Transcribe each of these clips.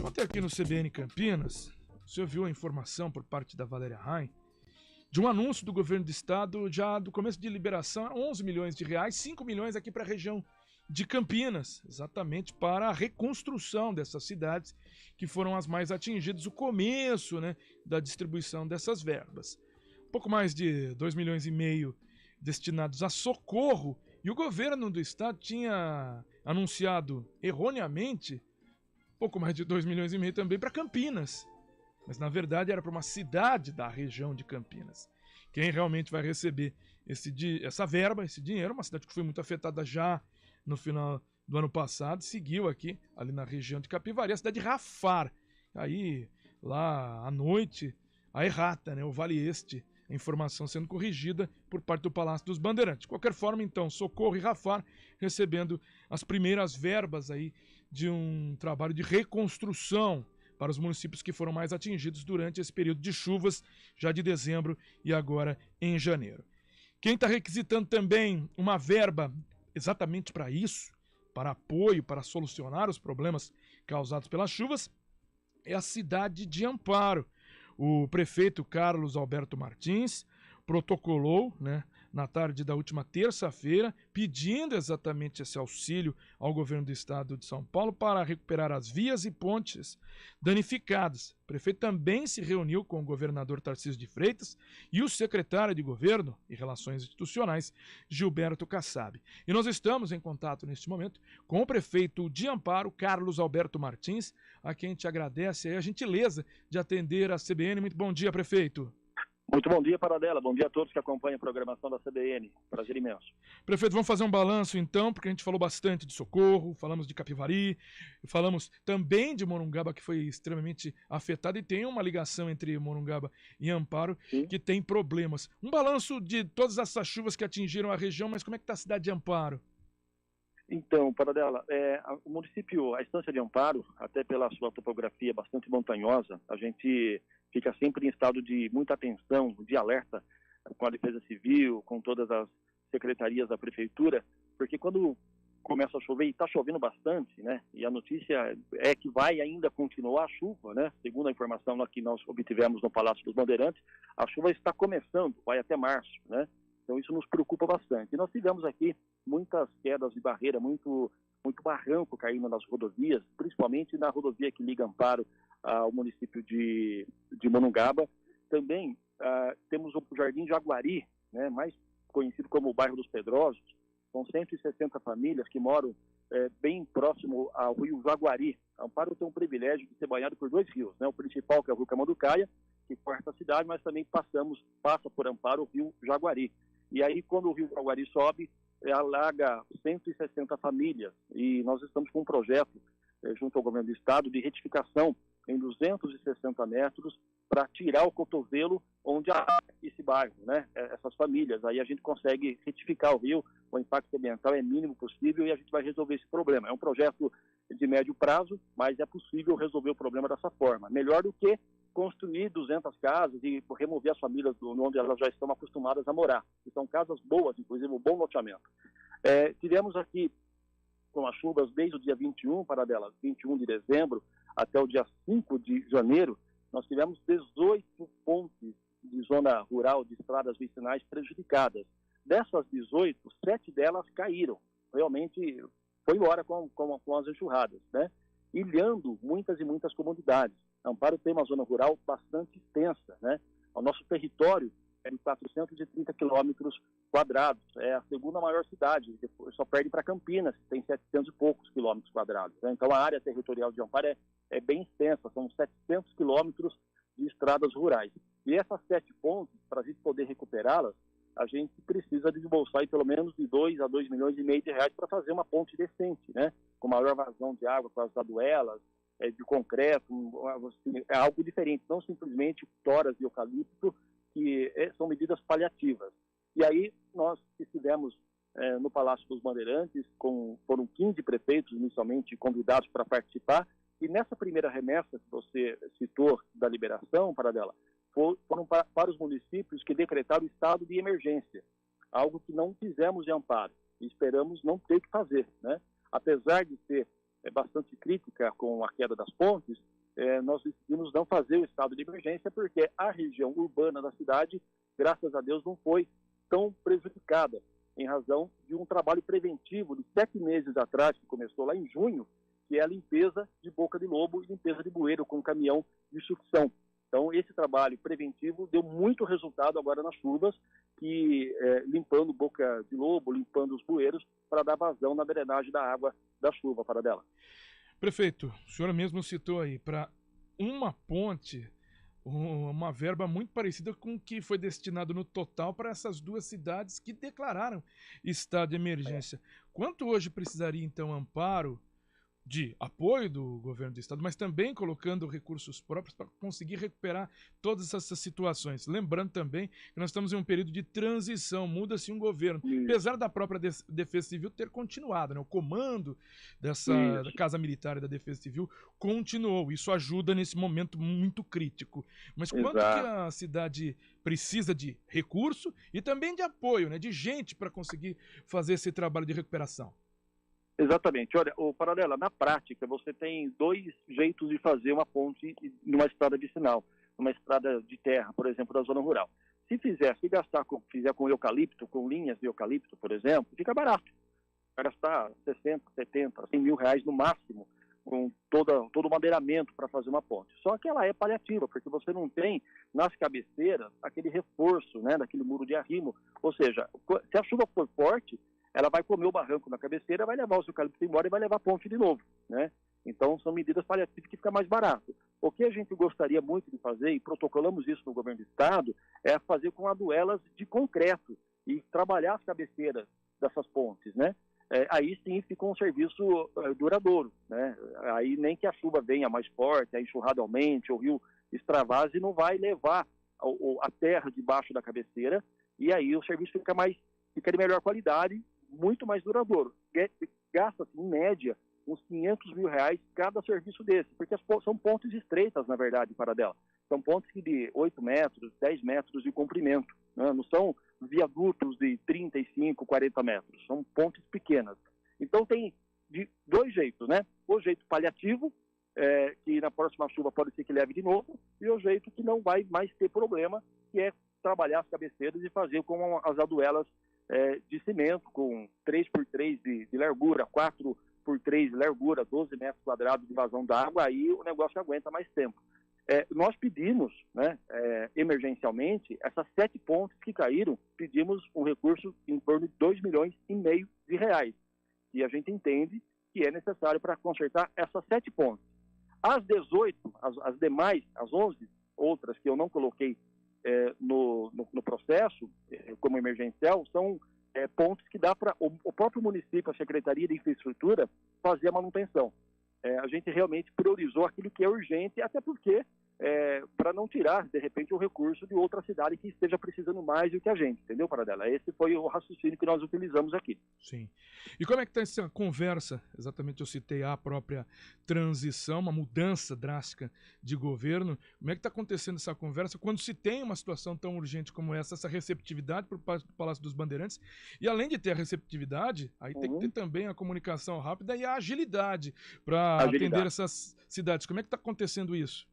Ontem aqui no CBN Campinas, o senhor viu a informação por parte da Valéria Rain de um anúncio do governo do estado já do começo de liberação, 11 milhões de reais, 5 milhões aqui para a região de Campinas, exatamente para a reconstrução dessas cidades que foram as mais atingidas, o começo, né, da distribuição dessas verbas. Um pouco mais de 2 milhões e meio destinados a socorro, e o governo do estado tinha anunciado erroneamente pouco mais de 2 milhões e meio também para Campinas. Mas na verdade era para uma cidade da região de Campinas. Quem realmente vai receber essa verba, esse dinheiro, uma cidade que foi muito afetada já no final do ano passado, seguiu aqui, ali na região de Capivari, a cidade de Rafar. Aí, lá à noite, a errata, né, o Vale Este, a informação sendo corrigida por parte do Palácio dos Bandeirantes. De qualquer forma, então, Socorro e Rafar recebendo as primeiras verbas aí de um trabalho de reconstrução para os municípios que foram mais atingidos durante esse período de chuvas, já de dezembro e agora em janeiro. Quem está requisitando também uma verba exatamente para isso, para apoio, para solucionar os problemas causados pelas chuvas, é a cidade de Amparo. O prefeito Carlos Alberto Martins protocolou, né, na tarde da última terça-feira, pedindo exatamente esse auxílio ao governo do estado de São Paulo para recuperar as vias e pontes danificadas. O prefeito também se reuniu com o governador Tarcísio de Freitas e o secretário de Governo e Relações Institucionais, Gilberto Kassab. E nós estamos em contato neste momento com o prefeito de Amparo, Carlos Alberto Martins, a quem te agradece a gentileza de atender a CBN. Muito bom dia, prefeito. Muito bom dia, Paradela. Bom dia a todos que acompanham a programação da CBN. Prazer imenso. Prefeito, vamos fazer um balanço então, porque a gente falou bastante de Socorro, falamos de Capivari, falamos também de Morungaba, que foi extremamente afetado, e tem uma ligação entre Morungaba e Amparo, sim, que tem problemas. Um balanço de todas essas chuvas que atingiram a região, mas como é que está a cidade de Amparo? Então, Paradela, o município, a estância de Amparo, até pela sua topografia bastante montanhosa, a gente fica sempre em estado de muita atenção, de alerta com a Defesa Civil, com todas as secretarias da Prefeitura, porque quando começa a chover, e está chovendo bastante, né, e a notícia é que vai ainda continuar a chuva, né, segundo a informação que nós obtivemos no Palácio dos Bandeirantes, a chuva está começando, vai até março, né, então isso nos preocupa bastante. E nós tivemos aqui muitas quedas de barreira, muito barranco caindo nas rodovias, principalmente na rodovia que liga Amparo ao município de Morungaba. Também temos o Jardim Jaguari, né, mais conhecido como o bairro dos Pedrosos, com 160 famílias que moram bem próximo ao rio Jaguari. Amparo tem um privilégio de ser banhado por dois rios, né, o principal, que é o rio Camanducaia, que corta a cidade, mas também passa por Amparo o rio Jaguari. E aí, quando o rio Jaguari sobe, alaga 160 famílias, e nós estamos com um projeto junto ao governo do estado de retificação em 260 metros para tirar o cotovelo onde há esse bairro, né, essas famílias. Aí a gente consegue retificar o rio, o impacto ambiental é mínimo possível e a gente vai resolver esse problema. É um projeto de médio prazo, mas é possível resolver o problema dessa forma. Melhor do que construir 200 casas e remover as famílias onde elas já estão acostumadas a morar. E são casas boas, inclusive um bom loteamento. Tivemos aqui, com as chuvas desde o dia 21, Paradela, 21 de dezembro, até o dia 5 de janeiro, nós tivemos 18 pontes de zona rural, de estradas vicinais prejudicadas. Dessas 18, 7 delas caíram. Realmente foi embora com as enxurradas, né? Ilhando muitas e muitas comunidades. Amparo tem uma zona rural bastante extensa, né? O nosso território é de 430 quilômetros quadrados. É a segunda maior cidade, depois só perde para Campinas, que tem 700 e poucos quilômetros quadrados, né? Então a área territorial de Amparo é bem extensa, são 700 quilômetros de estradas rurais. E essas 7 pontes, para a gente poder recuperá-las, a gente precisa desembolsar aí pelo menos de 2 a 2 milhões e meio de reais para fazer uma ponte decente, né? Com maior vazão de água, com as aduelas, de concreto, é algo diferente, não simplesmente toras de eucalipto, que são medidas paliativas. E aí nós estivemos no Palácio dos Bandeirantes, foram 15 prefeitos inicialmente convidados para participar, e nessa primeira remessa que você citou da liberação, Paradela, foram para os municípios que decretaram o estado de emergência, algo que não fizemos em Amparo. e esperamos não ter que fazer, né? Apesar de ser bastante crítica com a queda das pontes, nós decidimos não fazer o estado de emergência porque a região urbana da cidade, graças a Deus, não foi tão prejudicada, em razão de um trabalho preventivo de 7 meses atrás, que começou lá em junho, que é a limpeza de boca de lobo e limpeza de bueiro com caminhão de sucção. Então, esse trabalho preventivo deu muito resultado agora nas chuvas, que limpando boca de lobo, limpando os bueiros, para dar vazão na drenagem da água da chuva, Paradela. Prefeito, o senhor mesmo citou aí, para uma ponte, uma verba muito parecida com o que foi destinado no total para essas duas cidades que declararam estado de emergência. Quanto hoje precisaria, então, Amparo, de apoio do governo do estado, mas também colocando recursos próprios para conseguir recuperar todas essas situações. Lembrando também que nós estamos em um período de transição, muda-se um governo, apesar da própria Defesa Civil ter continuado, né? O comando da Casa Militar e da Defesa Civil continuou. Isso ajuda nesse momento muito crítico. Mas quanto que a cidade precisa de recurso e também de apoio, né? De gente para conseguir fazer esse trabalho de recuperação? Exatamente. Olha, Paradela, na prática, você tem 2 jeitos de fazer uma ponte numa estrada vicinal, numa estrada de terra, por exemplo, da zona rural. Se fizer com eucalipto, com linhas de eucalipto, por exemplo, fica barato. Vai gastar 60, 70, 100 mil reais no máximo, com todo o madeiramento para fazer uma ponte. Só que ela é paliativa, porque você não tem nas cabeceiras aquele reforço, né, daquele muro de arrimo. Ou seja, se a chuva for forte, ela vai comer o barranco na cabeceira, vai levar os eucaliptos embora e vai levar a ponte de novo, né? Então, são medidas paliativas que fica mais barato. O que a gente gostaria muito de fazer, e protocolamos isso no governo do estado, é fazer com aduelas de concreto e trabalhar as cabeceiras dessas pontes, né? Aí sim fica um serviço duradouro, né? Aí nem que a chuva venha mais forte, a enxurrada aumente, o rio extravase, não vai levar a terra debaixo da cabeceira, e aí o serviço fica de melhor qualidade, muito mais duradouro. Gasta-se, em média, uns 500 mil reais cada serviço desse, porque são pontes estreitas, na verdade, Paradela. São pontes de 8 metros, 10 metros de comprimento, né? Não são viadutos de 35, 40 metros, são pontes pequenas. Então tem de 2 jeitos, né? O jeito paliativo, que na próxima chuva pode ser que leve de novo, e o jeito que não vai mais ter problema, que é trabalhar as cabeceiras e fazer com as aduelas de cimento, com 3x3 de largura, 4x3 de largura, 12 metros quadrados de vazão d'água, aí o negócio aguenta mais tempo. Nós pedimos, né, emergencialmente, essas 7 pontes que caíram, pedimos um recurso em torno de 2,5 milhões de reais, e a gente entende que é necessário para consertar essas 7 pontes. As 18, as demais, as 11 outras que eu não coloquei no processo, como emergencial, são pontos que dá para o próprio município, a Secretaria de Infraestrutura, fazer a manutenção. A gente realmente priorizou aquilo que é urgente, até porque, para não tirar, de repente, o recurso de outra cidade que esteja precisando mais do que a gente, entendeu, Paradela? Esse foi o raciocínio que nós utilizamos aqui. Sim. E como é que está essa conversa? Exatamente, eu citei a própria transição, uma mudança drástica de governo. Como é que está acontecendo essa conversa quando se tem uma situação tão urgente como essa receptividade por parte do Palácio dos Bandeirantes? E além de ter a receptividade, aí tem que ter também a comunicação rápida e a agilidade para atender essas cidades. Como é que está acontecendo isso?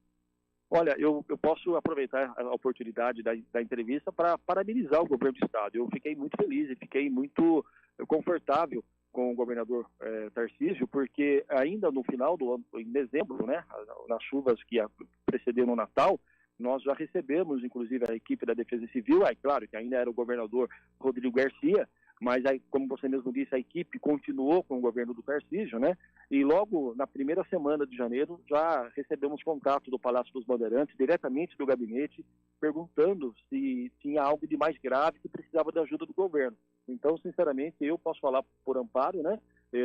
Olha, eu posso aproveitar a oportunidade da entrevista para parabenizar o governo do estado. Eu fiquei muito feliz e fiquei muito confortável com o governador Tarcísio, porque ainda no final do ano, em dezembro, né, nas chuvas que precederam o Natal, nós já recebemos, inclusive, a equipe da Defesa Civil. Claro que ainda era o governador Rodrigo Garcia, mas aí, como você mesmo disse, a equipe continuou com o governo do Tarcísio, né? E logo na primeira semana de janeiro já recebemos contato do Palácio dos Bandeirantes, diretamente do gabinete, perguntando se tinha algo de mais grave que precisava da ajuda do governo. Então, sinceramente, eu posso falar por Amparo, né?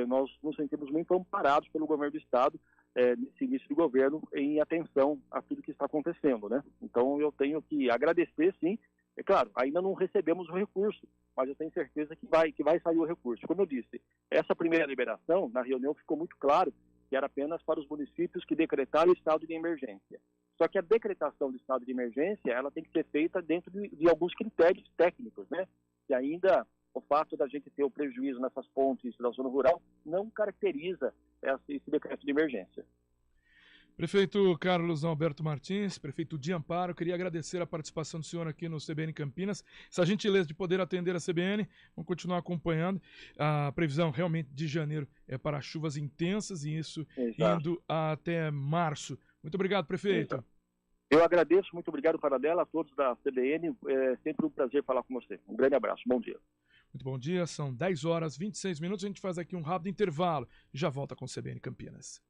Nós nos sentimos muito amparados pelo governo do estado nesse início do governo em atenção a tudo que está acontecendo, né? Então, eu tenho que agradecer, sim. É claro, ainda não recebemos o recurso, mas eu tenho certeza que vai sair o recurso. Como eu disse, essa primeira liberação, na reunião ficou muito claro que era apenas para os municípios que decretaram o estado de emergência. Só que a decretação do estado de emergência, ela tem que ser feita dentro de alguns critérios técnicos, né? Que ainda o fato da gente ter o prejuízo nessas pontes da zona rural não caracteriza esse decreto de emergência. Prefeito Carlos Alberto Martins, prefeito de Amparo, queria agradecer a participação do senhor aqui no CBN Campinas, essa gentileza de poder atender a CBN, vamos continuar acompanhando. A previsão realmente de janeiro é para chuvas intensas e isso indo até março. Muito obrigado, prefeito. Exato. Eu agradeço, muito obrigado, Paradela, a todos da CBN, é sempre um prazer falar com você. Um grande abraço, bom dia. Muito bom dia, são 10 horas 26 minutos, a gente faz aqui um rápido intervalo e já volta com o CBN Campinas.